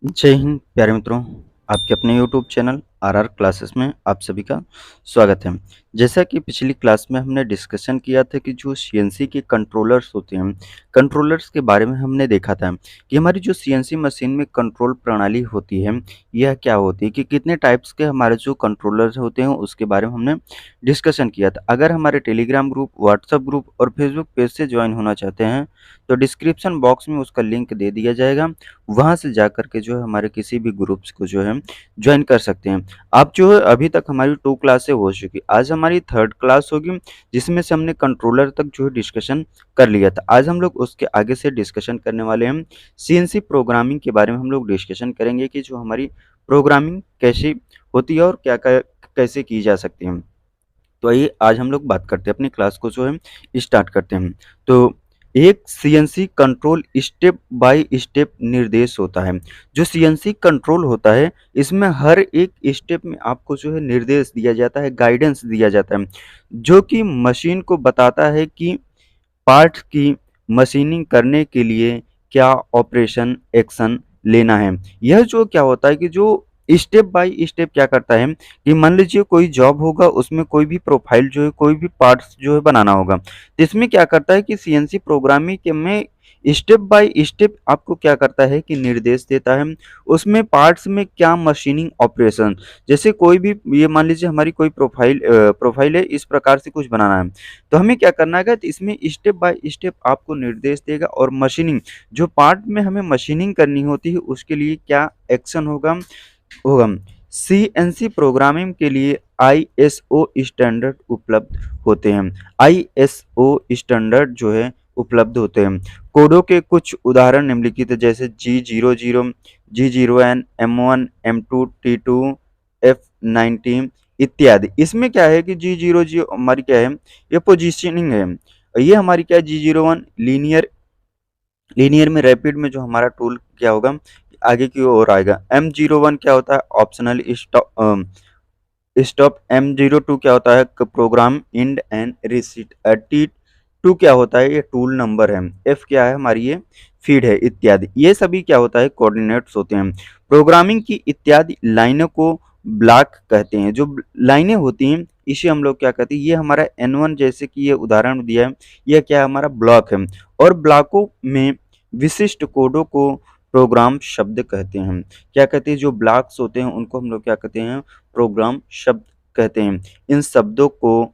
जय हिंद प्यारे मित्रों। आपके अपने यूट्यूब चैनल आरआर क्लासेस में आप सभी का स्वागत है। जैसा कि पिछली क्लास में हमने डिस्कशन किया था कि जो सीएनसी के कंट्रोलर्स होते हैं, कंट्रोलर्स के बारे में हमने देखा था कि हमारी जो सीएनसी मशीन में कंट्रोल प्रणाली होती है, यह क्या होती है, कि कितने टाइप्स के हमारे जो कंट्रोलर्स होते हैं उसके बारे में हमने डिस्कशन किया था। अगर हमारे टेलीग्राम ग्रुप, व्हाट्सएप ग्रुप और फेसबुक पेज से ज्वाइन होना चाहते हैं तो डिस्क्रिप्शन बॉक्स में उसका लिंक दे दिया जाएगा। वहाँ से जाकर के जो है हमारे किसी भी ग्रुप्स को जो है ज्वाइन कर सकते हैं। आप जो है अभी तक हमारी 2 क्लासें हो चुकी, आज हमारी 3rd क्लास होगी, जिसमें से हमने कंट्रोलर तक जो है डिस्कशन कर लिया था। आज हम लोग उसके आगे से डिस्कशन करने वाले हैं। सीएनसी प्रोग्रामिंग के बारे में हम लोग डिस्कशन करेंगे कि जो हमारी प्रोग्रामिंग कैसी होती है और क्या कैसे की जा सकती है। तो आइए आज हम लोग बात करते हैं, अपनी क्लास को जो है स्टार्ट करते हैं। तो एक CNC control step by step निर्देश होता है। जो सीएनसी कंट्रोल होता है, इसमें हर एक स्टेप में आपको जो है निर्देश दिया जाता है, गाइडेंस दिया जाता है, जो कि मशीन को बताता है कि पार्ट्स की मशीनिंग करने के लिए क्या ऑपरेशन एक्शन लेना है। यह जो क्या होता है कि जो स्टेप बाय स्टेप क्या करता है कि मान लीजिए कोई जॉब होगा, उसमें कोई भी प्रोफाइल जो है, कोई भी पार्ट्स जो है बनाना होगा, तो इसमें क्या करता है कि सीएनसी प्रोग्रामिंग के में स्टेप बाय स्टेप आपको क्या करता है कि निर्देश देता है। उसमें पार्ट्स में क्या मशीनिंग ऑपरेशन, जैसे कोई भी, ये मान लीजिए हमारी कोई प्रोफाइल है, इस प्रकार से कुछ बनाना है, तो हमें क्या करना है, तो इसमें स्टेप बाय स्टेप आपको निर्देश देगा। और मशीनिंग, जो पार्ट में हमें मशीनिंग करनी होती है, उसके लिए क्या एक्शन होगा होगा सीएनसी प्रोग्रामिंग के लिए आईएसओ स्टैंडर्ड उपलब्ध होते हैं। आईएसओ स्टैंडर्ड जो है उपलब्ध होते हैं। कोडों के कुछ उदाहरण निम्नलिखित है, जैसे G00, G0N, M1, M2, T2, F19 इत्यादि। इसमें क्या है कि G00 हमारी क्या है, ये पोजीशनिंग है। ये हमारी क्या है, G01 लीनियर में रैपिड में जो हमारा टूल क्या होगा, आगे की ओर आएगा। M01 क्या होता है, ऑप्शनल स्टॉप। M02 क्या होता है, programme end and receipt. T2 क्या होता है, ये टूल नंबर है। F क्या है, हमारी ये फीड है इत्यादि। ये सभी क्या होता है, कोऑर्डिनेट्स होते हैं। प्रोग्रामिंग की इत्यादि लाइनों को ब्लॉक कहते हैं। जो लाइनें होती हैं इसे हम लोग क्या कहते हैं, ये हमारा N1 जैसे कि ये उदाहरण दिया है, यह क्या है, हमारा ब्लॉक है। और ब्लॉकों में विशिष्ट कोडों को प्रोग्राम शब्द कहते हैं। क्या कहते हैं, जो ब्लॉक्स होते हैं उनको हम लोग क्या कहते हैं, प्रोग्राम शब्द कहते हैं। इन शब्दों को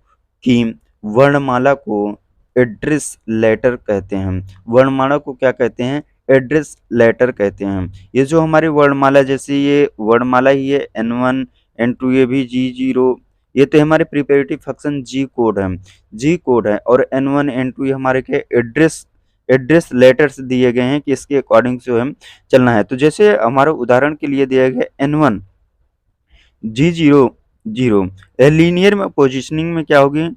की वर्णमाला को एड्रेस लेटर कहते हैं। वर्णमाला को क्या कहते हैं, एड्रेस लेटर कहते हैं। ये जो हमारी वर्णमाला, जैसे ये वर्णमाला ही है, N1 N2, ये भी G0, ये तो हमारे प्रिपेरेटिव फंक्शन जी कोड है, जी कोड है। और N1 N2 ये हमारे के एड्रेस लेटर्स दिए गए हैं कि इसके अकॉर्डिंग जो है चलना है। तो जैसे हमारा उदाहरण के लिए दिया गया N1 G00, लीनियर में पोजीशनिंग में क्या होगी,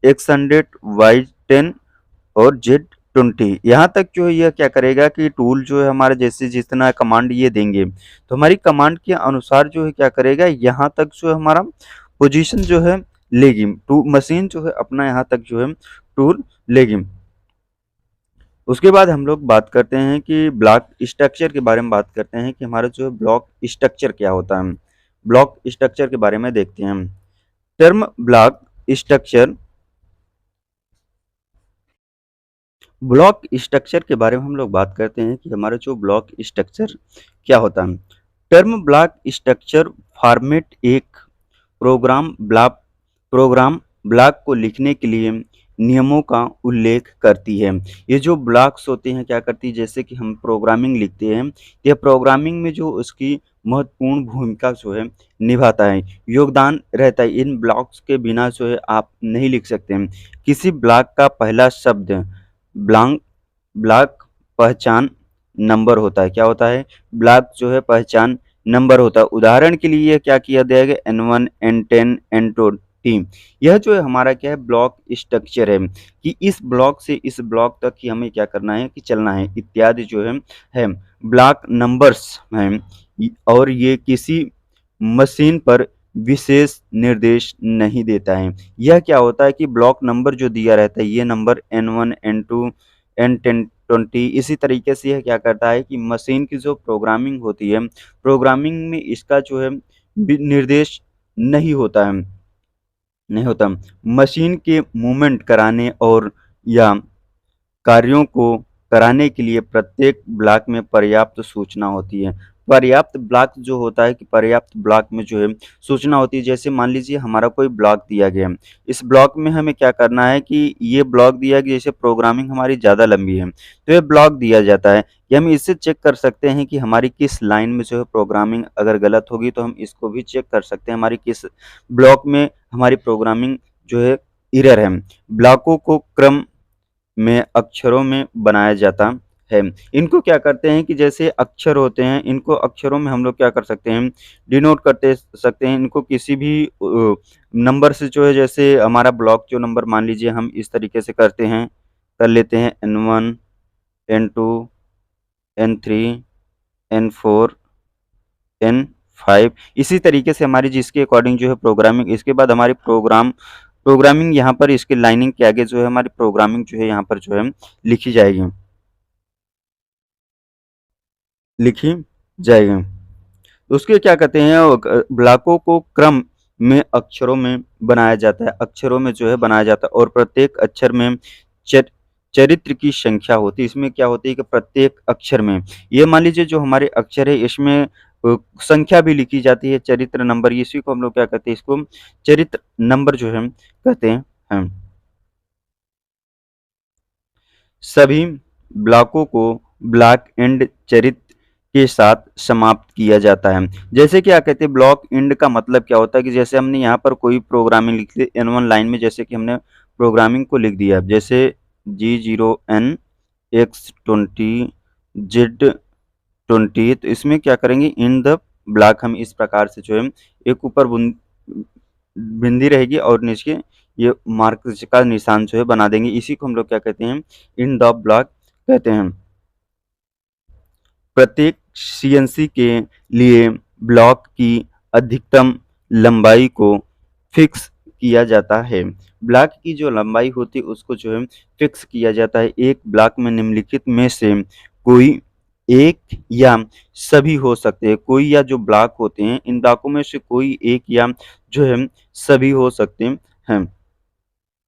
X100 Y10 और Z20। यहाँ तक जो है यह क्या करेगा कि टूल जो है हमारा, जैसे जितना कमांड ये देंगे, तो हमारी कमांड के अनुसार जो है क्या करेगा, यहाँ तक जो है हमारा पोजीशन जो है लेगी। टू मशीन जो है अपना यहाँ तक जो है टूल लेगी। उसके बाद हम लोग बात करते हैं कि ब्लॉक स्ट्रक्चर के बारे में बात करते हैं कि हमारा जो ब्लॉक स्ट्रक्चर क्या होता है। ब्लॉक स्ट्रक्चर के बारे में देखते हैं हम। Term block structure, block structure के बारे में हम लोग बात करते हैं कि हमारा जो ब्लॉक स्ट्रक्चर क्या होता है। टर्म ब्लॉक स्ट्रक्चर फॉर्मेट एक प्रोग्राम ब्लॉक को लिखने के लिए नियमों का उल्लेख करती है। ये जो ब्लॉक्स होते हैं क्या करती है, जैसे कि हम प्रोग्रामिंग लिखते हैं, यह प्रोग्रामिंग में जो उसकी महत्वपूर्ण भूमिका जो है निभाता है, योगदान रहता है। इन ब्लॉक्स के बिना जो है आप नहीं लिख सकते। किसी ब्लॉक का पहला शब्द ब्लॉक ब्लॉक पहचान नंबर होता है। क्या होता है, ब्लॉक जो है पहचान नंबर होता है। उदाहरण के लिए ये क्या किया जाएगा, N1 N10 N20। यह जो है हमारा क्या है, ब्लॉक स्ट्रक्चर है कि इस ब्लॉक से इस ब्लॉक तक ही हमें क्या करना है कि चलना है इत्यादि जो है ब्लॉक नंबर्स हैं। और ये किसी मशीन पर विशेष निर्देश नहीं देता है। यह क्या होता है कि ब्लॉक नंबर जो दिया रहता है, ये नंबर N1 N2 N10 20 इसी तरीके से यह क्या करता है कि मशीन की जो प्रोग्रामिंग होती है, प्रोग्रामिंग में इसका जो है निर्देश नहीं होता है, नहीं होता। मशीन के मूवमेंट कराने और या कार्यों को कराने के लिए प्रत्येक ब्लॉक में पर्याप्त सूचना होती है। पर्याप्त ब्लॉक जो होता है कि पर्याप्त ब्लॉक में जो है सूचना होती है। जैसे मान लीजिए हमारा कोई ब्लॉक दिया गया है, इस ब्लॉक में हमें क्या करना है कि ये ब्लॉक दिया गया, जैसे प्रोग्रामिंग हमारी ज़्यादा लंबी है, तो ये ब्लॉक दिया जाता है। ये हम इससे चेक कर सकते हैं कि हमारी किस लाइन में जो है प्रोग्रामिंग अगर गलत होगी तो हम इसको भी चेक कर सकते हैं, हमारी किस ब्लॉक में हमारी प्रोग्रामिंग जो है एरर है। ब्लॉकों को क्रम में अक्षरों में बनाया जाता है। इनको क्या करते हैं कि जैसे अक्षर होते हैं, इनको अक्षरों में हम लोग क्या कर सकते हैं, डिनोट करते सकते हैं। इनको किसी भी नंबर से जो है, जैसे हमारा ब्लॉक जो नंबर मान लीजिए हम इस तरीके से करते हैं, कर लेते हैं N1, N2, N3, N4, N5 इसी तरीके से हमारी जिसके अकॉर्डिंग जो है प्रोग्रामिंग, इसके बाद हमारी प्रोग्रामिंग यहाँ पर इसके लाइनिंग के आगे जो है हमारी प्रोग्रामिंग जो है यहाँ पर जो है लिखी जाएगी, लिखी जाएगी। उसके क्या कहते हैं, ब्लॉकों को क्रम में अक्षरों में बनाया जाता है, अक्षरों में जो है बनाया जाता है और प्रत्येक अक्षर में चर, चरित्र की संख्या होती है। इसमें क्या होती है कि प्रत्येक अक्षर में, ये मान लीजिए जो हमारे अक्षर है इसमें संख्या भी लिखी जाती है, चरित्र नंबर, इसी को हम लोग क्या कहते हैं, इसको चरित्र नंबर जो है कहते हैं हम। सभी ब्लॉकों को ब्लॉक एंड चरित्र के साथ समाप्त किया जाता है। जैसे क्या कहते हैं, ब्लॉक एंड का मतलब क्या होता है कि जैसे हमने यहाँ पर कोई प्रोग्रामिंग लिख दी N1 लाइन में, जैसे कि हमने प्रोग्रामिंग को लिख दिया, जैसे G0N X20 Z20, तो इसमें क्या करेंगे, इन द ब्लॉक हम इस प्रकार से जो है एक ऊपर बिंदी रहेगी और नीचे ये मार्क का निशान जो है बना देंगे। इसी को हम लोग क्या कहते हैं, इन द ब्लॉक कहते हैं। प्रत्येक सीएनसी के लिए ब्लॉक की अधिकतम लंबाई को फिक्स किया जाता है। ब्लॉक की जो लंबाई होती है उसको जो है फिक्स किया जाता है। एक ब्लॉक में निम्नलिखित में से कोई एक या सभी हो सकते हैं। कोई या जो ब्लॉक होते हैं, इन ब्लॉकों में से कोई एक या जो है सभी हो सकते हैं,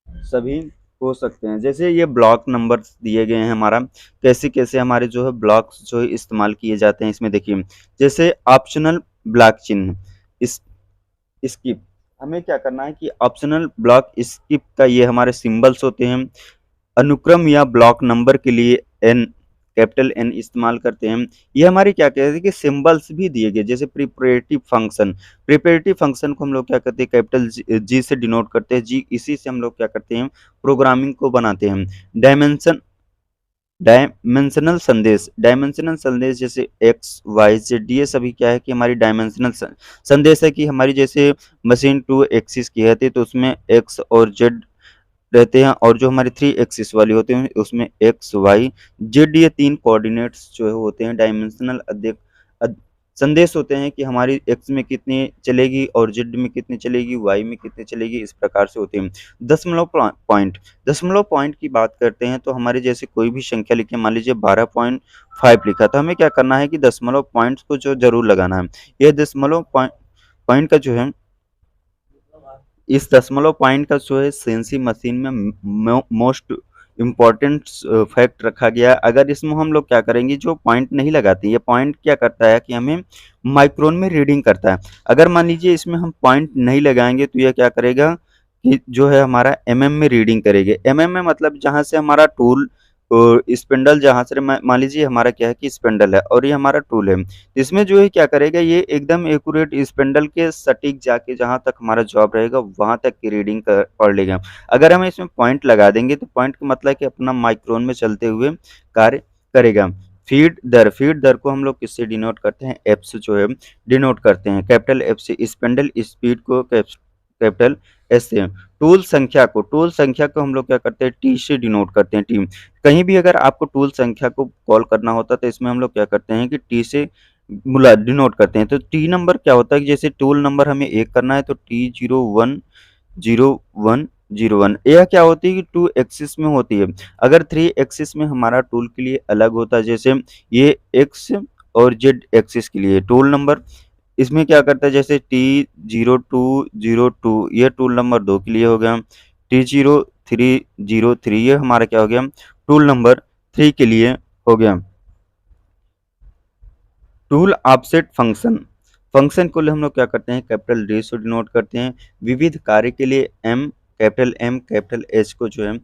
सभी हो सकते हैं। जैसे ये ब्लॉक नंबर्स दिए गए हैं, हमारा कैसे-कैसे हमारे जो है ब्लॉक्स जो है इस्तेमाल किए जाते हैं। इसमें देखिए, जैसे ऑप्शनल ब्लॉक चिन्ह, इस स्किप, हमें क्या करना है कि ऑप्शनल ब्लॉक स्किप का ये हमारे सिंबल्स होते हैं। अनुक्रम या ब्लॉक नंबर के लिए एन, कैपिटल एन इस्तेमाल करते हैं। ये हमारी क्या कहते हैं कि सिंबल्स भी दिए गए, जैसे प्रिपरेटिव फंक्शन, प्रिपरेटिव फंक्शन को हम लोग क्या करते हैं, कैपिटल जी से डिनोट करते हैं। जी, इसी से हम लोग क्या करते हैं, प्रोग्रामिंग को बनाते हैं। डायमेंशनल संदेश, डायमेंशनल संदेश जैसे एक्स वाई जेड, ये सभी क्या है कि हमारी डायमेंशनल संदेश है कि हमारी जैसे मशीन 2 एक्सिस की है तो उसमें एक्स और जेड रहते हैं, और जो हमारी 3 एक्सिस वाली होती हैं उसमें एक्स वाई जेड, ये 3 कोऑर्डिनेट्स जो है होते हैं। डायमेंशनल संदेश होते हैं कि हमारी एक्स में कितनी चलेगी और जेड में कितनी चलेगी, वाई में कितनी चलेगी, इस प्रकार से होते हैं। दशमलव पॉइंट, दशमलव पॉइंट की बात करते हैं तो हमारे जैसे कोई भी संख्या लिखी, मान लीजिए 12.5 लिखा, तो हमें क्या करना है कि दशमलव पॉइंट्स को जो जरूर लगाना है। यह दशमलव पॉइंट का जो है, इस दशमलव पॉइंट का जो है सीएनसी मशीन में मोस्ट इम्पॉर्टेंट फैक्ट रखा गया है। अगर इसमें हम लोग क्या करेंगे, जो पॉइंट नहीं लगाते, ये पॉइंट क्या करता है कि हमें माइक्रोन में रीडिंग करता है। अगर मान लीजिए इसमें हम पॉइंट नहीं लगाएंगे तो यह क्या करेगा कि जो है हमारा एमएम में रीडिंग करेंगे। एमएम में मतलब जहाँ से हमारा टूल स्पिंडल, जहाँ से मान लीजिए हमारा क्या है कि स्पिंडल है और ये हमारा टूल है, इसमें जो है क्या करेगा, ये एकदम एक्यूरेट स्पिंडल के सटीक जाके जहाँ तक हमारा जॉब रहेगा वहाँ तक की रीडिंग पढ़ लेगा। अगर हम इसमें पॉइंट लगा देंगे तो पॉइंट का मतलब है कि अपना माइक्रोन में चलते हुए कार्य करेगा। फीड दर को हम लोग किससे डिनोट करते हैं, एफ से जो है डिनोट करते हैं, कैपिटल एफ से। स्पिंडल स्पीड को कैपिटल एस से। टूल संख्या को हम लोग क्या करते हैं, टी से डिनोट करते हैं। टी, कहीं भी अगर आपको टूल संख्या को कॉल करना होता है तो इसमें हम लोग क्या करते हैं कि टी से डिनोट करते हैं। तो टी नंबर क्या होता है कि जैसे टूल नंबर हमें 1 करना है तो T0101 01। यह क्या होती है कि 2 एक्सिस में होती है। अगर 3 एक्सिस में हमारा टूल के लिए अलग होता है, जैसे ये एक्स और जेड एक्सिस के लिए टूल नंबर इसमें क्या करता है, जैसे T0202 ये टूल नंबर 2 के लिए हो गया। T0303 ये हमारा क्या हो गया, टूल नंबर 3 के लिए हो गया। टूल ऑफसेट फंक्शन, फंक्शन को हम लोग क्या करते हैं, कैपिटल डी से डिनोट करते हैं। विविध कार्य के लिए एम कैपिटल एच को जो है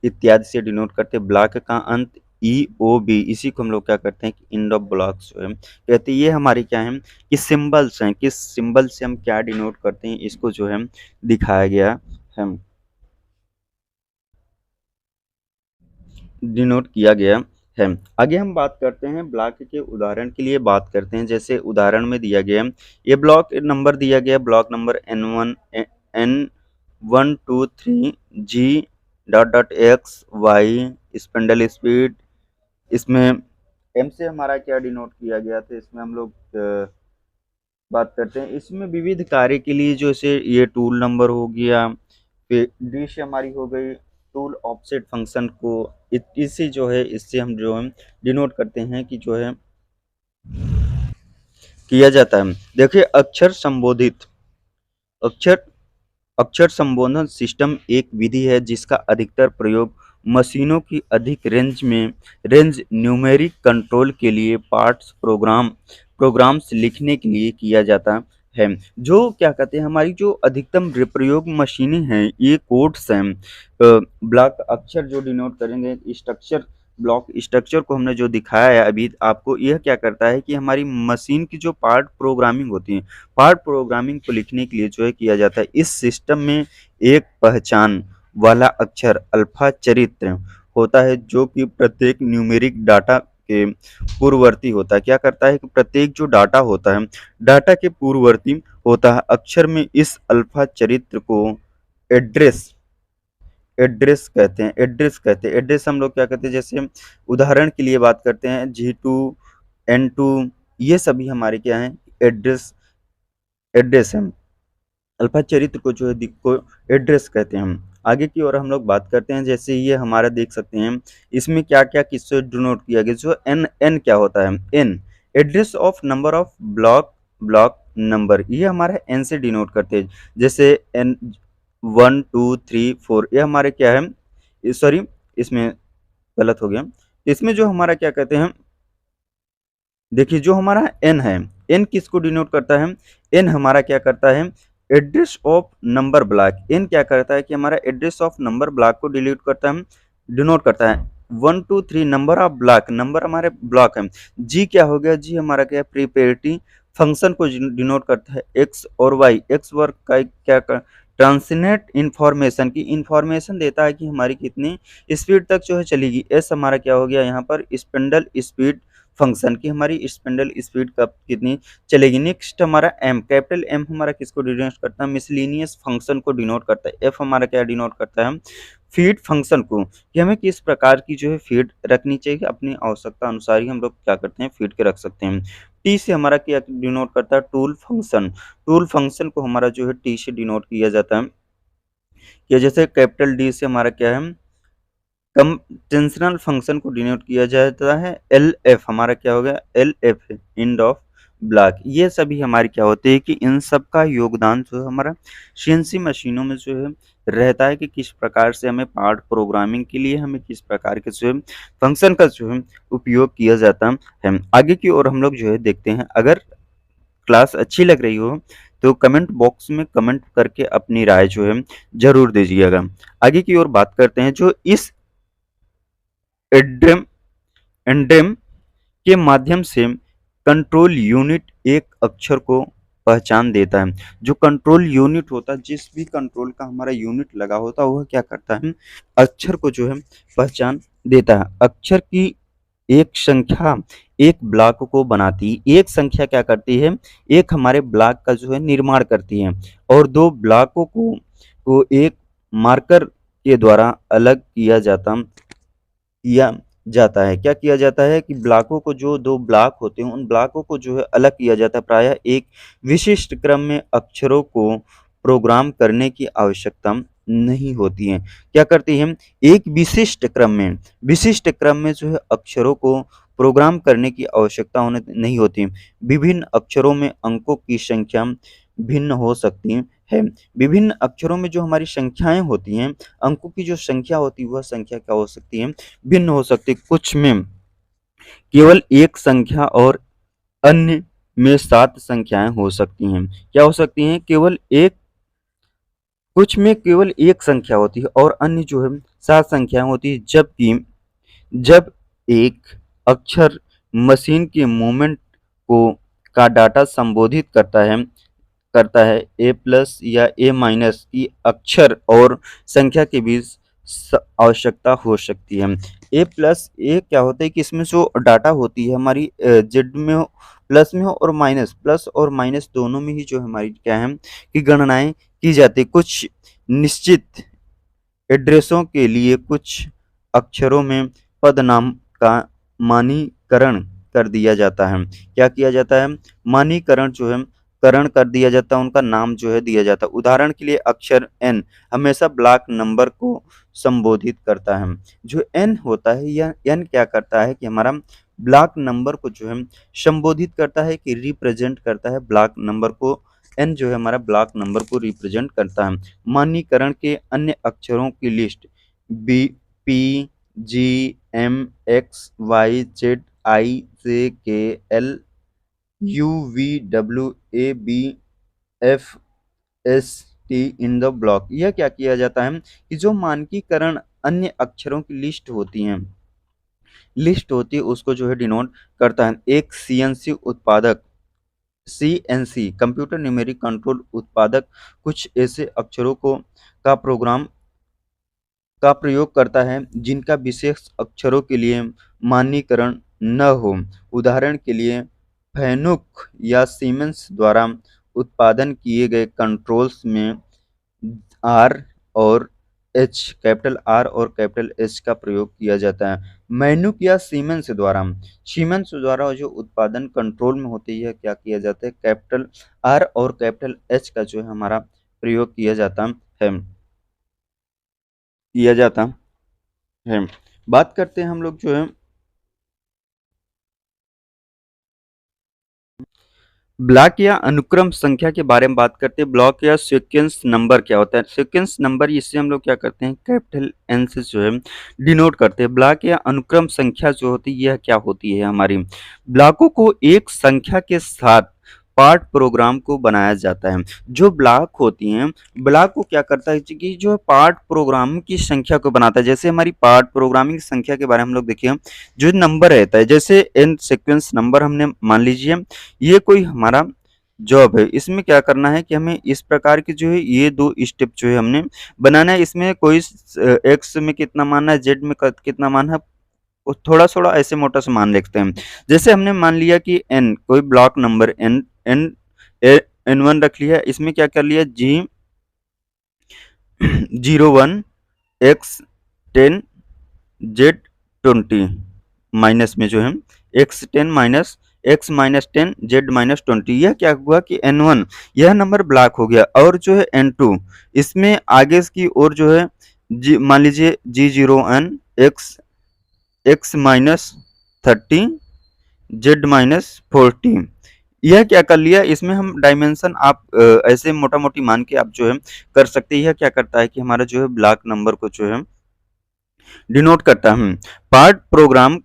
इत्यादि से डिनोट करते हैं। ब्लॉक का अंत ई ओ बी, इसी को हम लोग क्या करते हैं कि एंड ऑफ ब्लॉक्स जो है कहते हैं। ये हमारी क्या है कि सिंबल्स हैं, किस सिंबल से हम क्या डिनोट करते हैं, इसको जो है दिखाया गया है, डिनोट किया गया है। आगे हम बात करते हैं ब्लॉक के उदाहरण के लिए बात करते हैं। जैसे उदाहरण में दिया गया है, ये ब्लॉक नंबर दिया गया, block number N1 2 3 G dot dot x y spindle speed. इसमें एम से हमारा क्या डिनोट किया गया था, इसमें हम लोग बात करते हैं। इसमें विविध कार्य के लिए जैसे ये टूल नंबर हो गया, फिर डी से हमारी हो गई टूल ऑफसेट फंक्शन को इसी जो है इससे हम जो है डिनोट करते हैं कि जो है किया जाता है। देखिए अक्षर अक्षर संबोधन सिस्टम एक विधि है जिसका अधिकतर प्रयोग मशीनों की अधिक रेंज न्यूमेरिक कंट्रोल के लिए पार्ट्स प्रोग्राम्स लिखने के लिए किया जाता है। जो क्या कहते हैं, हमारी जो अधिकतम प्रयोग मशीनें हैं, ये कोड्स हैं, ब्लॉक अक्षर जो डिनोट करेंगे स्ट्रक्चर, ब्लॉक स्ट्रक्चर को हमने जो दिखाया है अभी आपको, यह क्या करता है कि हमारी मशीन की जो पार्ट प्रोग्रामिंग होती है, पार्ट प्रोग्रामिंग को लिखने के लिए जो है किया जाता है। इस सिस्टम में एक पहचान वाला अक्षर अल्फा चरित्र होता है जो कि प्रत्येक न्यूमेरिक डाटा के पूर्ववर्ती होता है। क्या करता है कि प्रत्येक जो डाटा होता है, डाटा के पूर्ववर्ती होता है अक्षर में। इस अल्फा चरित्र को एड्रेस एड्रेस कहते हैं। एड्रेस हम लोग क्या कहते हैं, जैसे उदाहरण के लिए बात करते हैं G2 N2, ये सभी हमारे क्या हैं, एड्रेस एड्रेस हैं। अल्फा चरित्र को जो है को एड्रेस कहते हैं हम। आगे की ओर हम लोग बात करते हैं, जैसे ये हमारा देख सकते हैं इसमें क्या क्या किससे डिनोट किया गया। जो एन क्या होता है, an address of number of block number, ये हमारा एन से डिनोट करते हैं। जैसे N1 2 3 4 ये हमारे क्या है, सॉरी इसमें गलत हो गया। इसमें जो हमारा क्या कहते हैं, देखिए जो हमारा एन है, एन किसको डिनोट करता है, एन हमारा क्या करता है, address of number block. N क्या करता है कि हमारा एड्रेस ऑफ नंबर ब्लॉक को डिलीट करता है, डिनोट करता है। 1 2 3 नंबर ऑफ ब्लॉक, नंबर हमारे ब्लॉक है। जी क्या हो गया, जी हमारा क्या प्रीपेरिटी फंक्शन को डिनोट करता है। एक्स और वाई, एक्स वर्क का क्या ट्रांसनेट इंफॉर्मेशन की इंफॉर्मेशन देता है कि हमारी कितनी स्पीड तक जो है चलेगी। एस हमारा क्या हो गया यहाँ पर, स्पेंडल स्पीड फंक्शन की हमारी स्पेंडल स्पीड कब कितनी चलेगी। नेक्स्ट हमारा एम, कैपिटल एम हमारा किसको डिनोट करता है, मिसलिनियस फंक्शन को डिनोट करता है। एफ हमारा क्या डिनोट करता है, फीड फंक्शन को, कि हमें किस प्रकार की जो है फीड रखनी चाहिए, अपनी आवश्यकता अनुसार ही हम लोग क्या करते हैं फीड के रख सकते हैं। टी से हमारा क्या डिनोट करता है, टूल फंक्शन। टूल फंक्शन को हमारा जो है टी से डिनोट किया जाता है। या जैसे कैपिटल डी से हमारा क्या है, कंटेंशनल फंक्शन को डिनोट किया जाता है। एल एफ हमारा क्या हो गया, L F end of block. ये सभी हमारे क्या होते हैं कि इन सब का योगदान जो है हमारा सीएनसी मशीनों में जो है रहता है कि किस प्रकार से हमें पार्ट प्रोग्रामिंग के लिए हमें किस प्रकार के जो है फंक्शन का जो है उपयोग किया जाता है। आगे की ओर हम लोग जो है देखते हैं। अगर क्लास अच्छी लग रही हो तो कमेंट बॉक्स में कमेंट करके अपनी राय जो है जरूर दीजिएगा। आगे की ओर बात करते हैं, जो इस एड्रेम एंड्रेम के माध्यम से कंट्रोल यूनिट एक अक्षर को पहचान देता है। जो कंट्रोल यूनिट होता है, जिस भी कंट्रोल का हमारा यूनिट लगा होता है, वह क्या करता है, अक्षर को जो है पहचान देता है। अक्षर की एक संख्या एक ब्लॉक को बनाती, एक संख्या क्या करती है, एक हमारे ब्लॉक का जो है निर्माण करती है। और दो ब्लॉकों को एक मार्कर के द्वारा अलग किया जाता है। क्या किया जाता है कि ब्लॉकों को, जो दो ब्लॉक होते हैं उन ब्लॉकों को जो है अलग किया जाता है। प्रायः एक विशिष्ट क्रम में अक्षरों को प्रोग्राम करने की आवश्यकता नहीं होती हैं। क्या करती हैं? एक विशिष्ट क्रम में जो है अक्षरों को प्रोग्राम करने की आवश्यकता होने नहीं होती। विभिन्न अक्षरों में अंकों की संख्या भिन्न हो सकती है। विभिन्न अक्षरों में जो हमारी संख्याएँ होती हैं, अंकों की जो संख्या होती है, वह संख्या क्या हो सकती है? भिन्न हो सकती है। कुछ में केवल एक संख्या और अन्य में 7 संख्याएँ हो सकती हैं। क्या हो सकती हैं? कुछ में केवल एक संख्या होती है और अन्य जो है 7 संख्याएँ होती हैं, जबकि जब एक अक्षर मशीन के मूवमेंट को का डाटा संबोधित करता है ए प्लस या ए माइनस की अक्षर और संख्या के बीच आवश्यकता हो सकती है। ए प्लस ए क्या होता है कि इसमें जो डाटा होती है हमारी जेड में हो, प्लस में हो और माइनस, प्लस और माइनस दोनों में ही जो हमारी क्या है कि गणनाएं की जाती है। कुछ निश्चित एड्रेसों के लिए कुछ अक्षरों में पदनाम का मानीकरण कर दिया जाता है। क्या किया जाता है? मानीकरण जो है करण कर दिया जाता है, उनका नाम जो है दिया जाता है। उदाहरण के लिए अक्षर एन हमेशा ब्लॉक नंबर को संबोधित करता है। जो एन होता है, यह एन क्या करता है कि हमारा ब्लॉक नंबर को जो है संबोधित करता है कि रिप्रेजेंट करता है ब्लॉक नंबर को। एन जो है हमारा ब्लॉक नंबर को रिप्रेजेंट करता है। मानीकरण के अन्य अक्षरों की list B, P, G, M, X, Y, Z, I, J, K, L, U, V, W, A, B, F, S, T in the block. यह क्या किया जाता है कि जो मानकीकरण अन्य अक्षरों की लिस्ट होती है उसको जो है डिनोट करता है। एक सीएनसी उत्पादक सीएनसी कंप्यूटर न्यूमेरिक कंट्रोल उत्पादक कुछ ऐसे अक्षरों को का प्रोग्राम का प्रयोग करता है जिनका विशेष अक्षरों के लिए मानकीकरण न हो। उदाहरण के लिए फैनुक या सीमेंस द्वारा उत्पादन किए गए कंट्रोल्स में आर और एच, कैपिटल आर और कैपिटल एच का प्रयोग किया जाता है। मैनुक या सीमेंस द्वारा जो उत्पादन कंट्रोल में होती है क्या किया जाता है? कैपिटल आर और कैपिटल एच का जो है हमारा प्रयोग किया जाता है। बात करते हैं हम लोग जो है ब्लॉक या अनुक्रम संख्या के बारे में बात करते हैं। ब्लॉक या सीक्वेंस नंबर क्या होता है? सीक्वेंस नंबर इससे हम लोग क्या करते हैं? कैपिटल एन से जो है डिनोट करते हैं। ब्लॉक या अनुक्रम संख्या जो होती है यह क्या होती है? हमारी ब्लॉकों को एक संख्या के साथ पार्ट प्रोग्राम को बनाया जाता है। जो ब्लॉक होती हैं, ब्लॉक को क्या करता है कि जो पार्ट प्रोग्राम की संख्या को बनाता है। जैसे हमारी पार्ट प्रोग्रामिंग संख्या के बारे में हम लोग देखिए, जो नंबर रहता है जैसे एन सीक्वेंस नंबर हमने मान लीजिए ये कोई हमारा जॉब है। इसमें क्या करना है कि हमें इस प्रकार की जो है ये 2 स्टेप जो है हमने बनाना है। इसमें कोई एक्स में कितना मानना है, जेड में कितना मानना है, वो थोड़ा-थोड़ा ऐसे मोटा सा मान लिखते हैं। जैसे हमने मान लिया कि एन कोई block number N N A N one रख लिया। इसमें क्या कर लिया जी 01 एक्स 10 जेड 20 माइनस में जो है x 10 minus x minus 10 Z minus 20। यह क्या हुआ कि N1 यह नंबर ब्लॉक हो गया। और जो है N2 इसमें आगे की ओर जो है जी मान लीजिए G0N x x minus 30 Z minus 40। यह क्या कर लिया, इसमें हम डायमेंशन आप ऐसे मोटा मोटी मान के आप जो है कर सकते हैं। यह क्या करता है कि हमारा जो है ब्लॉक नंबर को जो है डिनोट करता है। पार्ट प्रोग्राम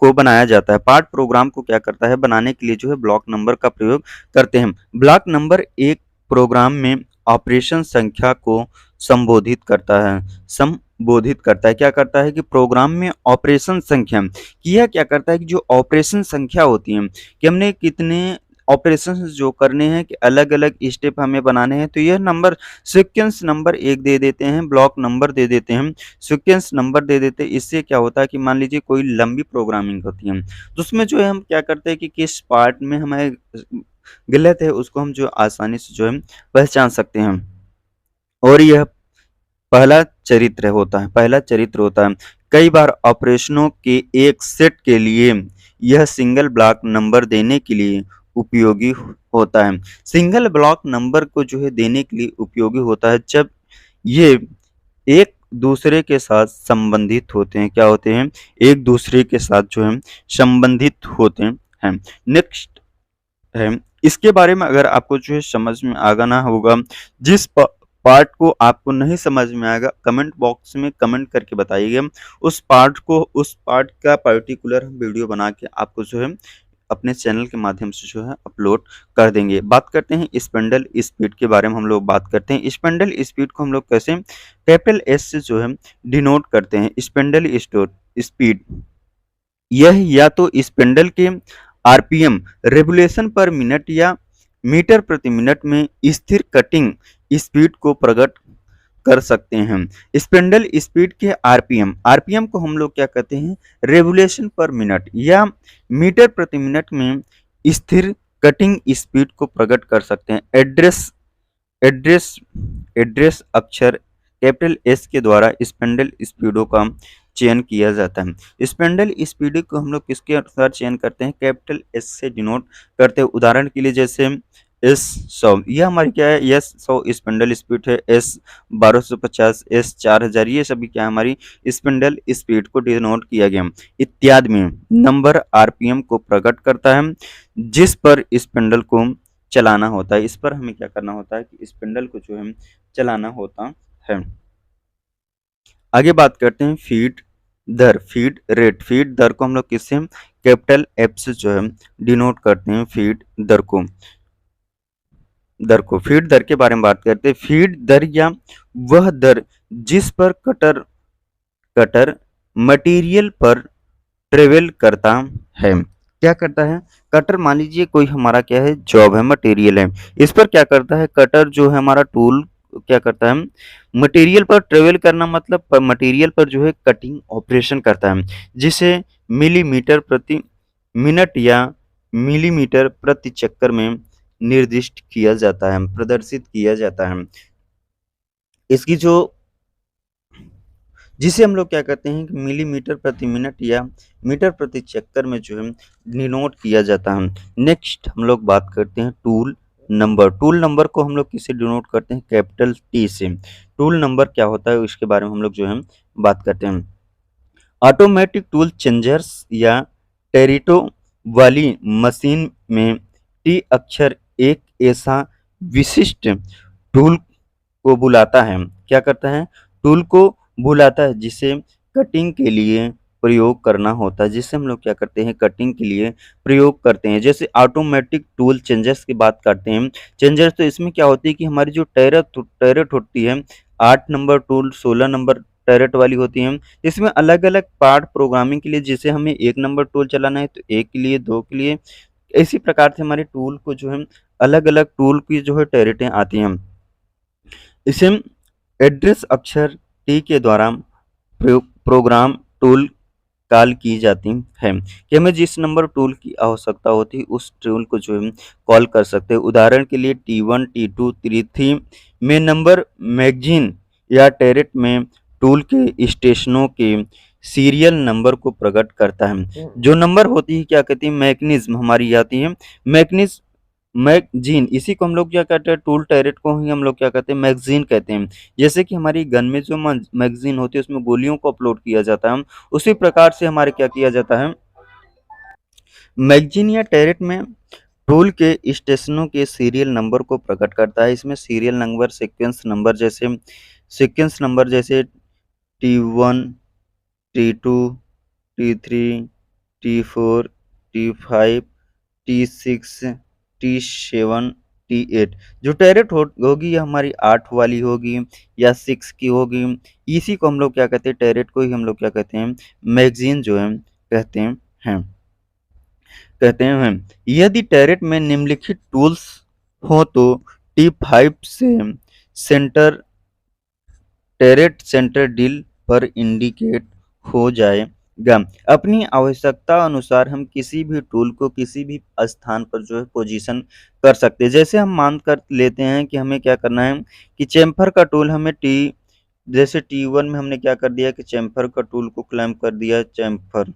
को बनाया जाता है। पार्ट प्रोग्राम को क्या करता है? बनाने के लिए जो है ब्लॉक नंबर का प्रयोग करते हैं। ब्लॉक नंबर एक प्रोग्राम में ऑपरेशन संख्या को संबोधित करता है। क्या करता है कि प्रोग्राम में ऑपरेशन संख्या कि यह क्या करता है कि जो ऑपरेशन संख्या होती है कि हमने कितने ऑपरेशंस जो करने हैं कि अलग-अलग स्टेप हमें बनाने हैं, तो यह नंबर सीक्वेंस नंबर 1 दे देते हैं, ब्लॉक नंबर दे देते हैं, सीक्वेंस नंबर दे देते हैं। इससे क्या होता है कि मान लीजिए कोई लंबी प्रोग्रामिंग होती है, तो उसमें जो है हम क्या करते हैं कि किस पार्ट में हमें गलत है उसको हम जो आसानी से जो है पहचान सकते हैं। और यह पहला चरित्र होता है। कई बार ऑपरेशनों के एक सेट के लिए यह सिंगल ब्लॉक नंबर देने के लिए उपयोगी होता है। सिंगल ब्लॉक नंबर को जो है देने के लिए उपयोगी होता है जब ये एक दूसरे के साथ संबंधित होते हैं। क्या होते हैं? एक दूसरे के साथ जो है संबंधित होते हैं। नेक्स्ट है, इसके बारे में अगर आपको जो है समझ में आना होगा, जिस पार्ट को आपको नहीं समझ में आएगा कमेंट बॉक्स में कमेंट करके बताइएगा। उस पार्ट का पर्टिकुलर वीडियो बना के आपको जो है अपने चैनल के माध्यम से जो है अपलोड कर देंगे। बात करते हैं स्पेंडल स्पीड के बारे में। हम लोग बात करते हैं स्पेंडल स्पीड को हम लोग कैसे कैपिटल एस से जो है डिनोट करते हैं। स्पेंडल स्पीड यह या तो स्पेंडल के आरपीएम रेवोल्यूशन पर मिनट या मीटर प्रति मिनट में स्थिर कटिंग स्पीड को प्रकट कर सकते हैं। स्पेंडल स्पीड के आरपीएम आरपीएम को हम लोग क्या कहते हैं? रेवोल्यूशन पर मिनट या मीटर प्रति मिनट में स्थिर कटिंग स्पीड को प्रकट कर सकते हैं। एड्रेस एड्रेस अक्षर कैपिटल एस के द्वारा स्पेंडल स्पीडों का चयन किया जाता है। स्पेंडल स्पीड को हम लोग किसके अनुसार चयन करते हैं? कैपिटल एस से डिनोट करते हैं। उदाहरण के लिए जैसे S100, यह हमारी क्या है? S100 स्पेंडल स्पीड है। S1250, S4000, ये सभी क्या है? हमारी स्पेंडल स्पीड को डिनोट किया गया। इत्यादि में नंबर आरपीएम को प्रकट करता है जिस पर स्पेंडल को चलाना होता है। इस पर हमें क्या करना होता है कि स्पेंडल को जो है चलाना होता है। आगे बात करते हैं फीड दर, फीड रेट। फीड दर को हम लोग किससे? कैपिटल एफ से जो है डिनोट करते हैं। फीड दर को फीड दर के बारे में बात करते हैं। फीड दर या वह दर जिस पर कटर मटेरियल पर ट्रेवल करता है। क्या करता है? कटर, मान लीजिए कोई हमारा क्या है? जॉब है, मटेरियल है। इस पर क्या करता है? कटर जो है हमारा टूल क्या करता है? मटेरियल पर ट्रेवल करना मतलब मटेरियल पर जो है कटिंग ऑपरेशन करता है, जिसे मिलीमीटर प्रति मिनट या मिलीमीटर प्रति चक्कर में निर्दिष्ट किया जाता है, प्रदर्शित किया जाता है। इसकी जो जिसे हम लोग क्या कहते हैं कि मिलीमीटर प्रति मिनट या मीटर प्रति चक्कर में जो है डिनोट किया जाता है। नेक्स्ट हम लोग बात करते हैं टूल नंबर। टूल नंबर को हम लोग किससे डिनोट करते हैं? कैपिटल टी से। टूल नंबर क्या होता है इसके बारे में हम लोग जो है बात करते हैं। ऑटोमेटिक टूल चेंजर्स या टेरिटो वाली मशीन में टी अक्षर एक ऐसा विशिष्ट टूल को बुलाता है। क्या करता है? टूल को बुलाता है जिसे कटिंग के लिए प्रयोग करना होता है, जिसे हम लोग क्या करते हैं? कटिंग के लिए प्रयोग करते हैं। जैसे ऑटोमेटिक टूल चेंजर्स की बात करते हैं। चेंजर्स तो इसमें क्या होती है कि हमारी जो टैरेट होती है, 8 नंबर टूल 16 नंबर टैरेट वाली होती है। इसमें अलग अलग पार्ट प्रोग्रामिंग के लिए, जैसे हमें 1 नंबर टूल चलाना है तो 1 के लिए, 2 के लिए, इसी प्रकार से हमारे टूल को जो है अलग अलग टूल की जो है टैरेटें आती हैं। इसे एड्रेस अक्षर टी के द्वारा प्रोग्राम टूल कॉल की जाती है कि हमें जिस नंबर टूल की आवश्यकता होती है उस टूल को जो है कॉल कर सकते हैं। उदाहरण के लिए T1, T2, T3 में नंबर मैगजीन या टैरेट में टूल के स्टेशनों के सीरियल नंबर को प्रकट करता है। जो नंबर होती है क्या कहती है? मैकेनिज्म हमारी आती है। मैकेनिज्म मैगजीन, इसी को हम लोग क्या कहते हैं? टूल टैरेट को ही हम लोग क्या कहते हैं? मैगजीन कहते हैं। जैसे कि हमारी गन में जो मैगजीन होती है उसमें गोलियों को अपलोड किया जाता है, उसी प्रकार से हमारे क्या किया जाता है? मैगजीन या टैरेट में टूल के स्टेशनों के सीरियल नंबर को प्रकट करता है। इसमें सीरियल नंबर सीक्वेंस नंबर जैसे T1, T2, T3, T4, T5, T6, T7, T8 जो टैरेट होगी यह हमारी 8 वाली होगी या 6 की होगी। इसी को हम लोग क्या कहते हैं? टैरेट को ही हम लोग क्या कहते हैं? मैगजीन जो है कहते हैं कहते हैं। यदि टैरेट में निम्नलिखित टूल्स हो तो T5 से सेंटर टैरेट सेंटर डील पर इंडिकेट हो जाएगा। अपनी आवश्यकता अनुसार हम किसी भी टूल को किसी भी स्थान पर जो है पोजीशन कर सकते हैं। जैसे हम मान कर लेते हैं कि हमें क्या करना है कि चेम्फर का टूल हमें जैसे T1 में हमने क्या कर दिया कि चेम्फर का टूल को क्लैम्प कर दिया चेम्फर,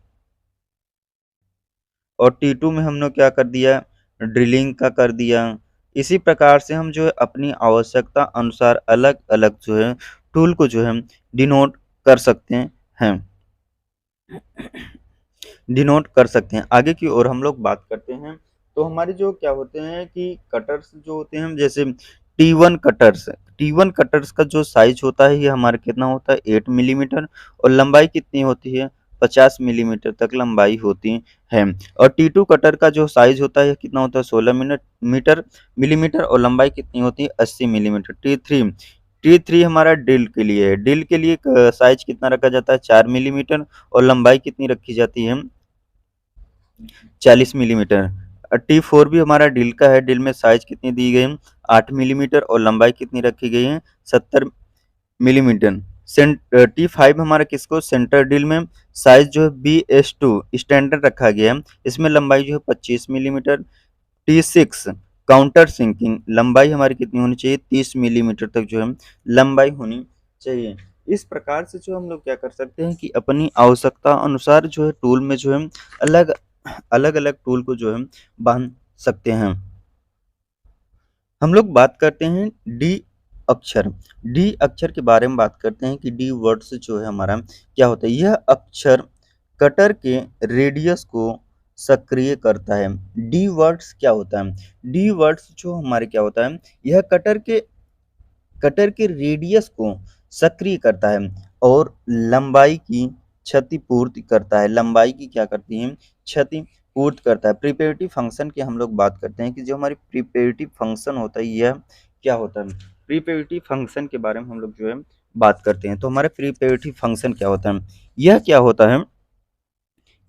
और T2 में हमने क्या कर दिया? ड्रिलिंग का कर दिया। इसी प्रकार से हम जो है अपनी आवश्यकता अनुसार अलग अलग जो है टूल को जो है डिनोट कर सकते हैं डिनोट कर सकते हैं। आगे की ओर हम लोग बात करते हैं, तो हमारे जो क्या होते हैं कि कटर्स जो होते हैं, जैसे टी वन कटर्स का जो साइज होता है ये हमारा कितना होता है 8 मिलीमीटर, और लंबाई कितनी होती है 50 मिलीमीटर तक लंबाई होती है। और टी टू कटर का जो साइज होता है कितना होता है 16 मीटर मिलीमीटर, और लंबाई कितनी होती है 80 मिलीमीटर। टी थ्री हमारा ड्रिल के लिए है। ड्रिल के लिए साइज कितना रखा जाता है 4 मिलीमीटर, और लंबाई कितनी रखी जाती है 40 मिलीमीटर। टी4 भी हमारा ड्रिल का है। ड्रिल में साइज कितनी दी गई है 8 मिलीमीटर, और लंबाई कितनी रखी गई है 70 मिलीमीटर। टी5 हमारा किसको सेंटर ड्रिल में साइज जो है BS2 स्टैंडर्ड रखा गया है, इसमें लंबाई जो है 25 मिलीमीटर। टी6 काउंटर सिंकिंग, लंबाई हमारी कितनी होनी चाहिए 30 मिलीमीटर तक जो है लंबाई होनी चाहिए। इस प्रकार से जो हम लोग क्या कर सकते हैं कि अपनी आवश्यकता अनुसार जो है टूल में जो है अलग अलग अलग टूल को जो है बांध सकते हैं। हम लोग बात करते हैं डी अक्षर। डी अक्षर के बारे में बात करते हैं कि डी वर्ड्स जो है हमारा क्या होता है। यह अक्षर कटर के रेडियस को सक्रिय करता है। डी वर्ड्स क्या होता है, डी वर्ड्स जो हमारे क्या होता है, यह कटर के रेडियस को सक्रिय करता है और लंबाई की क्षतिपूर्ति करता है। लंबाई की क्या करती है क्षतिपूर्ति करता है। प्रिपेरेटिव फंक्शन की हम लोग बात करते हैं कि जो हमारी प्रिपेरेटिव फंक्शन होता है यह क्या होता है। प्रिपेरेटिव फंक्शन के बारे में हम लोग जो है बात करते हैं, तो हमारे प्रिपेरेटिव फंक्शन क्या होता है। यह क्या होता है,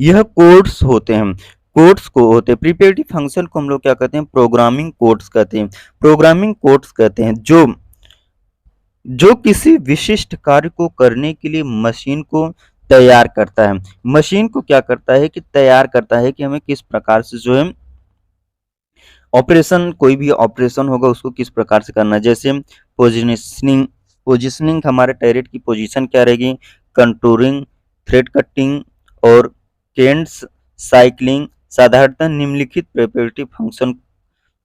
यह कोड्स होते हैं। कोड्स को होते हैं प्रिपेरेटिव फंक्शन को हम लोग क्या कहते हैं प्रोग्रामिंग कोड्स कहते हैं। प्रोग्रामिंग कोड्स कहते हैं जो किसी विशिष्ट कार्य को करने के लिए मशीन को तैयार करता है। मशीन को क्या करता है कि तैयार करता है कि हमें किस प्रकार से जो है ऑपरेशन, कोई भी ऑपरेशन होगा उसको किस प्रकार से करना है। जैसे पोजिशनिंग, पोजिशनिंग हमारे टैरेट की पोजीशन क्या रहेगी, कंटूरिंग, थ्रेड कटिंग और केंड्स साइक्लिंग। साधारणतः निम्नलिखित प्रिपेरेटिव फंक्शन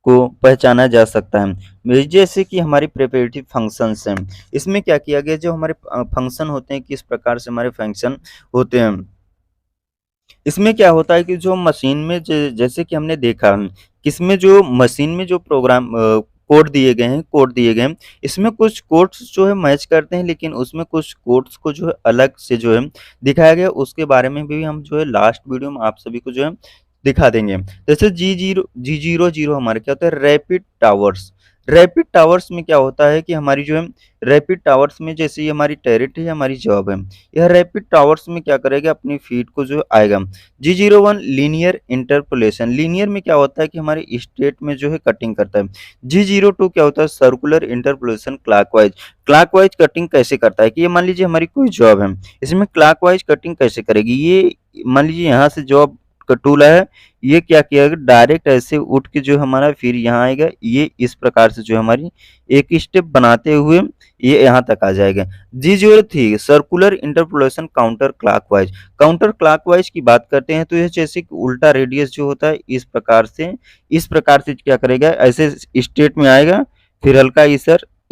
को पहचाना जा सकता है। जैसे कि हमारी प्रिपेरेटिव फंक्शंस हैं, इसमें क्या किया गया, जो हमारे फंक्शन होते हैं किस प्रकार से हमारे फंक्शन होते हैं। इसमें क्या होता है कि जो मशीन में जैसे कि हमने देखा किसमें जो मशीन में जो प्रोग्राम कोड दिए गए हैं, इसमें कुछ कोड्स जो है मैच करते हैं, लेकिन उसमें कुछ कोड्स को जो है अलग से जो है दिखाया गया, उसके बारे में भी हम जो है लास्ट वीडियो में आप सभी को जो है दिखा देंगे। जैसे जी जीरो हमारे क्या होता है रैपिड टावर्स। रैपिड टावर्स में क्या होता है कि हमारी जो है रैपिड टावर्स में जैसे ये हमारी टेरिट है, हमारी जॉब है, यह रैपिड टावर्स में क्या करेगा अपनी फीड को जो आएगा। जी01 लीनियर इंटरपोलेशन, लीनियर में क्या होता है कि हमारे स्टेट में जो है कटिंग करता है। जी02 क्या होता है circular interpolation clockwise. Clockwise cutting कैसे करता है कि ये मान लीजिए हमारी कोई जॉब है, इसमें क्लॉकवाइज कटिंग कैसे करेगी। ये मान लीजिए यहाँ से जॉब का टूल है, ये क्या किया डायरेक्ट ऐसे उठ के जो हमारा फिर यहाँ आएगा, ये इस प्रकार से जो हमारी एक स्टेप बनाते हुए ये यहाँ तक आ जाएगा। जी03 circular interpolation counter clockwise. Counter clockwise की बात करते हैं तो यह जैसे कि उल्टा रेडियस जो होता है इस प्रकार से क्या करेगा ऐसे स्टेट में आएगा, फिर हल्का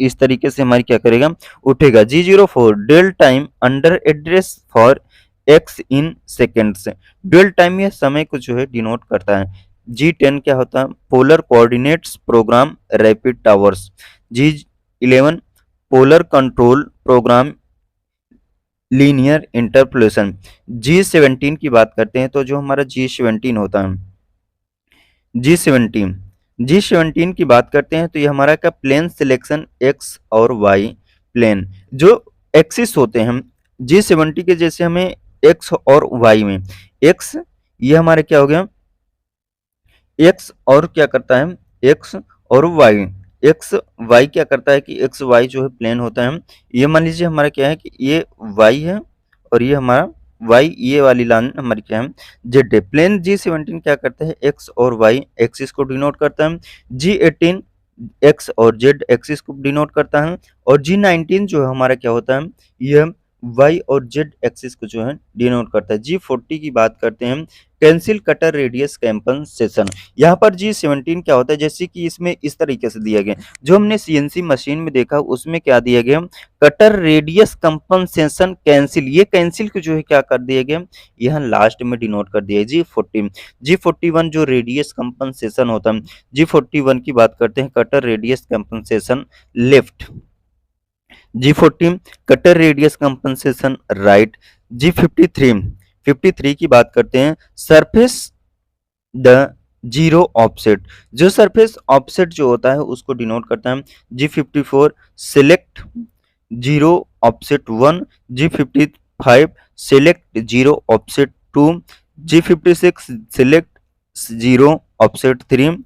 इस तरीके से हमारी क्या करेगा उठेगा। जी04 dwell time under address for X in seconds. Dwell time यह समय को जो है डिनोट करता है। जी10 क्या होता है polar coordinates program rapid traverse. जी11 polar control program linear interpolation. जी17 की बात करते हैं तो जो हमारा जी17 होता है, जी17 की बात करते हैं तो ये हमारा का प्लेन सिलेक्शन एक्स और वाई प्लेन जो एक्सिस होते हैं जी70 के, जैसे हमें एक्स और वाई में एक्स ये हमारे क्या हो गया एक्स और क्या करता है एक्स और वाई। एक्स वाई क्या करता है कि एक्स वाई जो है प्लेन होता है। ये मान लीजिए हमारा क्या है कि ये वाई है और ये हमारा वाई, ये वाली लाइन हमारी क्या है जेड है। प्लेन जी17 क्या करता है एक्स और वाई एक्सिस को डिनोट करता है। जी18 एक्स और जेड एक्सिस को डिनोट करता है। और जी19 जो हमारा क्या होता है यह वाई और जेड एक्सिस को जो है डिनोट करता है। G40 की बात करते हैं, कैंसिल कटर रेडियस कंपनसेशन। यहाँ पर G17 क्या होता है, जैसे कि इसमें इस तरीके से दिया गया, जो हमने सीएनसी मशीन में देखा उसमें क्या दिया गया, कटर रेडियस कंपनसेशन कैंसिल, ये कैंसिल को जो है क्या कर दिया गया, यहाँ लास्ट में डिनोट कर दिया है G40। G41 जो रेडियस कंपनसेशन होता है, G41 की बात करते हैं, cutter radius compensation left. G14 cutter radius compensation right. G53 53 की बात करते हैं, सरफेस द जीरो ऑफसेट, जो सरफेस ऑफसेट जो होता है उसको डिनोट करता है। G54 select zero offset 1। G55 select zero offset 2। G56 select zero offset 3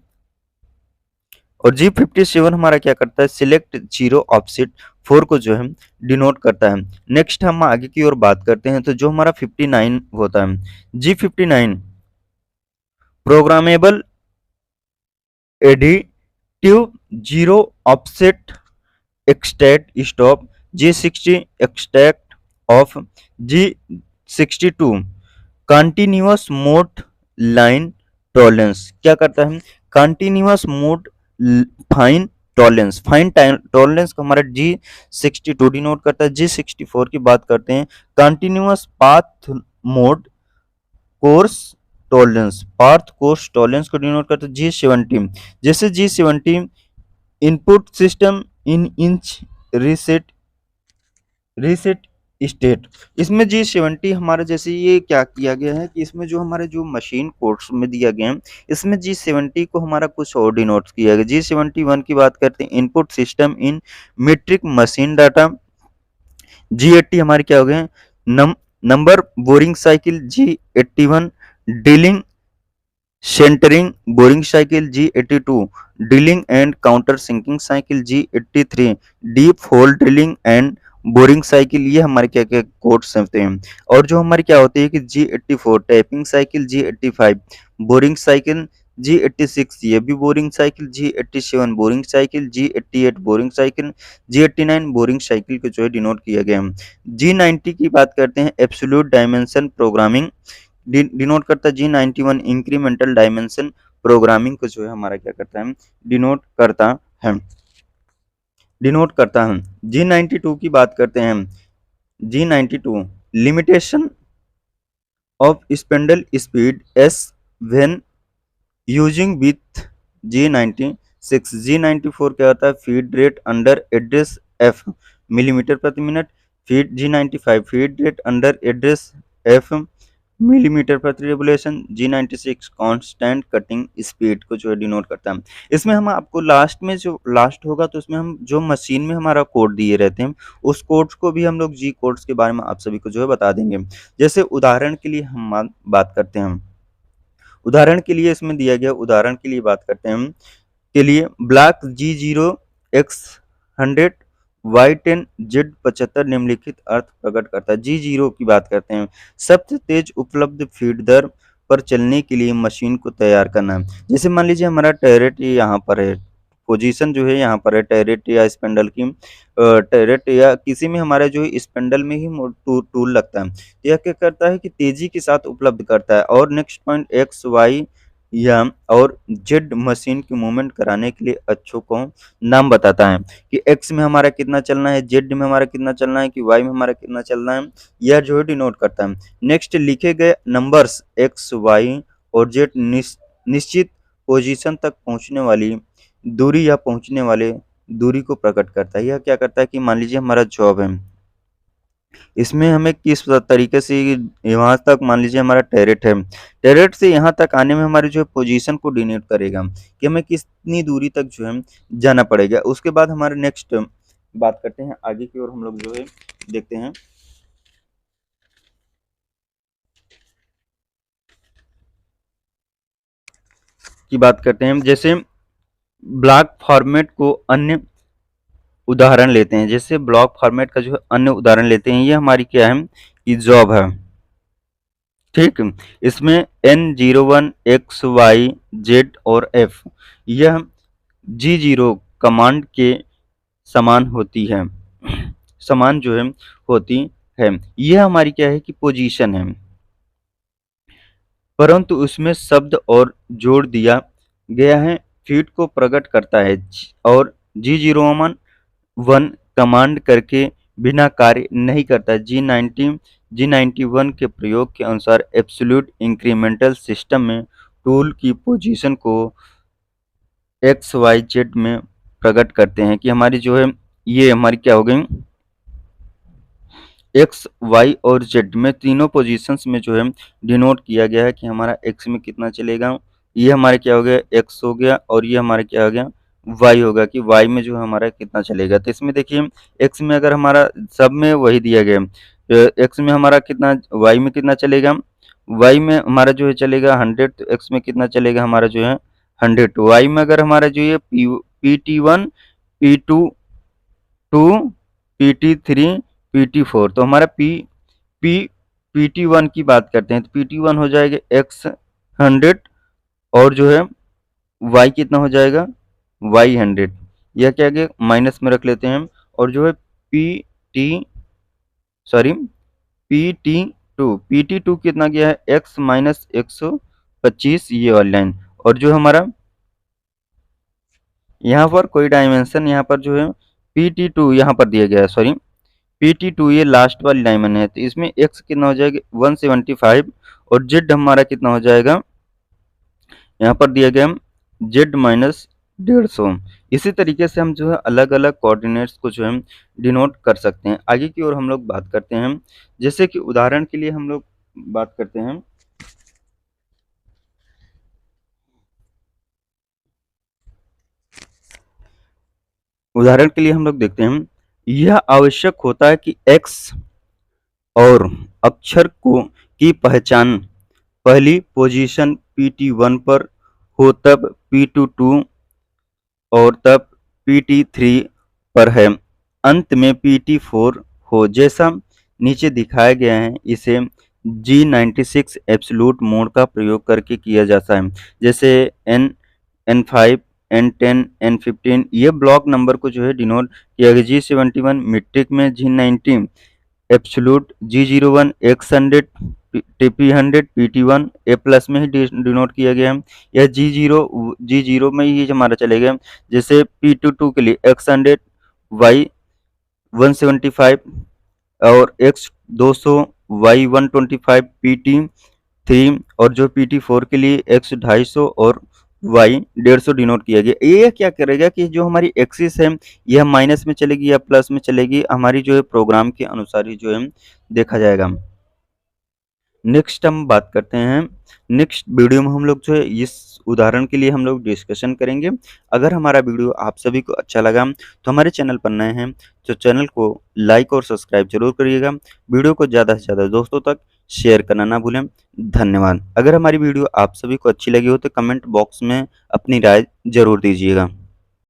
और G57 हमारा क्या करता है, सिलेक्ट जीरो ऑफसेट 4 को जो है डिनोट करता है। नेक्स्ट हम आगे की ओर बात करते हैं, तो जो हमारा 59 होता है, G59 programmable additive zero offset extract stop. G60 extract of. G62 continuous mode line tolerance, क्या करता है, continuous mode fine tolerance, fine tolerance को हमारा G62 डिनोट करता है। G64 की बात करते हैं, continuous path mode course tolerance, path course tolerance को डिनोट करता है G70। जैसे G70 इनपुट सिस्टम इन इंच रीसेट रीसेट स्टेट, इसमें G70 हमारा जैसे ये क्या किया गया है कि इसमें जो हमारे जो मशीन कोड्स में दिया गया है, इसमें G70 को हमारा कुछ और डिनोट किया गया। G71 की बात करते हैं, input system in metric machine data. G80 हमारे क्या हो गए, number boring cycle G81, drilling centering boring cycle G82, drilling and counter sinking cycle G83, deep hole drilling and boring cycle, ये हमारे क्या क्या कोड्स होते हैं। और जो हमारी क्या होती है कि G84 tapping cycle, G85 boring cycle, G86 ये भी boring cycle, G87 boring cycle, G88 boring cycle, G89 boring cycle को जो है डिनोट किया गया है। G90 की बात करते हैं, एब्सोल्यूट डायमेंशन प्रोग्रामिंग डिनोट करता है। G91 इंक्रीमेंटल डायमेंशन प्रोग्रामिंग को जो है हमारा क्या करता है, डिनोट करता है। G92 की बात करते हैं, G92 limitation of spindle speed S when using with G96। G94 क्या होता है, feed rate under address F millimetre प्रति minute. G95 feed rate under address F millimetre प्रति revolution. G96 constant cutting speed को जो है डिनोट करता है। इसमें हम आपको लास्ट में जो लास्ट होगा तो उसमें हम जो मशीन में हमारा कोड दिए रहते हैं उस कोड्स को भी हम लोग G कोड्स के बारे में आप सभी को जो है बता देंगे। जैसे उदाहरण के लिए हम बात करते हैं, उदाहरण के लिए इसमें दिया गया, उदाहरण के लिए बात करते हैं हम के लिए ब्लॉक G0X100 Y10 Z75 निम्नलिखित अर्थ प्रकट करता है। G0 की बात करते हैं, सबसे तेज उपलब्ध फीड दर पर चलने के लिए मशीन को तैयार करना है। जैसे मान लीजिए हमारा टैरेट यहाँ पर है, पोजीशन जो है यहाँ पर है टैरेट या स्पेंडल की, टैरेट या किसी में हमारा जो है स्पेंडल में ही टूल लगता है। यह क्या करता है कि तेजी के साथ उपलब्ध करता है। और नेक्स्ट पॉइंट एक्स वाई या और जेड मशीन की मूवमेंट कराने के लिए अक्षों को नाम बताता है कि एक्स में हमारा कितना चलना है, जेड में हमारा कितना चलना है, कि वाई में हमारा कितना चलना है, यह जो है डिनोट करता है। नेक्स्ट लिखे गए नंबर्स एक्स वाई और जेड निश्चित पोजीशन तक पहुंचने वाली दूरी या पहुंचने वाले दूरी को प्रकट करता है। यह क्या करता है कि मान लीजिए हमारा जॉब है, इसमें हमें किस तरीके से यहाँ तक मान लीजिए हमारा टैरेट है, टैरेट से यहाँ तक आने में हमारी जो पोजीशन को डिनोट करेगा कि हमें कितनी दूरी तक जो है जाना पड़ेगा। उसके बाद हमारे नेक्स्ट बात करते हैं आगे की ओर, हम लोग जो है देखते हैं की बात करते हैं। जैसे ब्लॉक फॉर्मेट को अन्य उदाहरण लेते हैं, जैसे ब्लॉक फॉर्मेट का जो है अन्य उदाहरण लेते हैं, ये हमारी क्या है कि जॉब है, ठीक। इसमें N01 X Y Z और F यह G0 कमांड के समान होती है, समान जो है होती है। यह हमारी क्या है कि पोजीशन है, परंतु उसमें शब्द और जोड़ दिया गया है, फीट को प्रकट करता है और G01 कमांड करके बिना कार्य नहीं करता। G91 के प्रयोग के अनुसार एब्सोल्यूट इंक्रीमेंटल सिस्टम में टूल की पोजीशन को एक्स वाई जेड में प्रकट करते हैं कि हमारी जो है ये हमारी क्या हो गई, एक्स वाई और जेड में तीनों पोजीशंस में जो है डिनोट किया गया है कि हमारा एक्स में कितना चलेगा, ये हमारे क्या हो गया एक्स हो गया, और ये हमारा क्या हो गया वाई होगा कि वाई में जो है हमारा कितना चलेगा। तो इसमें देखिए एक्स में अगर हमारा सब में वही दिया गया, एक्स में हमारा कितना, वाई में कितना चलेगा, वाई में हमारा जो है चलेगा 100, तो एक्स में कितना चलेगा हमारा जो है 100। वाई में अगर हमारा जो है PT1 P2 PT3 PT4, तो हमारा पी PT1 की बात करते हैं तो PT1 हो जाएगा एक्स 100, और जो है वाई कितना हो जाएगा वाई 100, यह क्या गया माइनस में रख लेते हैं हम, और जो है PT2 कितना गया है x माइनस 125, ये वाली लाइन, और जो हमारा यहाँ पर कोई डायमेंशन यहाँ पर जो है PT2 यहाँ पर दिया गया है, PT2 ये लास्ट वाली डायमंड है, तो इसमें x कितना हो जाएगा 175, और z हमारा कितना हो जाएगा, यहाँ पर दिया गया z माइनस 150। इसी तरीके से हम जो है अलग अलग कोऑर्डिनेट्स को जो है डिनोट कर सकते हैं। आगे की ओर हम लोग बात करते हैं, जैसे कि उदाहरण के लिए हम लोग बात करते हैं, उदाहरण के लिए हम लोग देखते हैं, यह आवश्यक होता है कि x और अक्षर को की पहचान पहली पोजीशन PT1 पर हो तब PT2 और तब PT3 पर है, अंत में PT4 हो, जैसा नीचे दिखाया गया है। इसे G96 एब्सोल्यूट मोड का प्रयोग करके किया जाता है, जैसे N5 N10 N15 ये ब्लॉक नंबर को जो है डिनोट किया गया। G71 मीट्रिक में G90 absolute, G01 X100 TP100 PT1 A plus में ही डिनोट किया गया है। यह G0 में ही हमारा चलेगा, जैसे P22 के लिए X100 Y 175 और X200 Y 125 PT3, और जो PT4 के लिए X250 और Y 150 डिनोट किया गया। ये क्या करेगा कि जो हमारी एक्सिस है यह माइनस में चलेगी या प्लस में चलेगी, हमारी जो है प्रोग्राम के अनुसार ही जो है देखा जाएगा। नेक्स्ट हम बात करते हैं, नेक्स्ट वीडियो में हम लोग जो है इस उदाहरण के लिए हम लोग डिस्कशन करेंगे। अगर हमारा वीडियो आप सभी को अच्छा लगा तो हमारे चैनल पर नए हैं तो चैनल को लाइक और सब्सक्राइब जरूर करिएगा। वीडियो को ज़्यादा से ज़्यादा दोस्तों तक शेयर करना ना भूलें। धन्यवाद। अगर हमारी वीडियो आप सभी को अच्छी लगी हो तो कमेंट बॉक्स में अपनी राय जरूर दीजिएगा।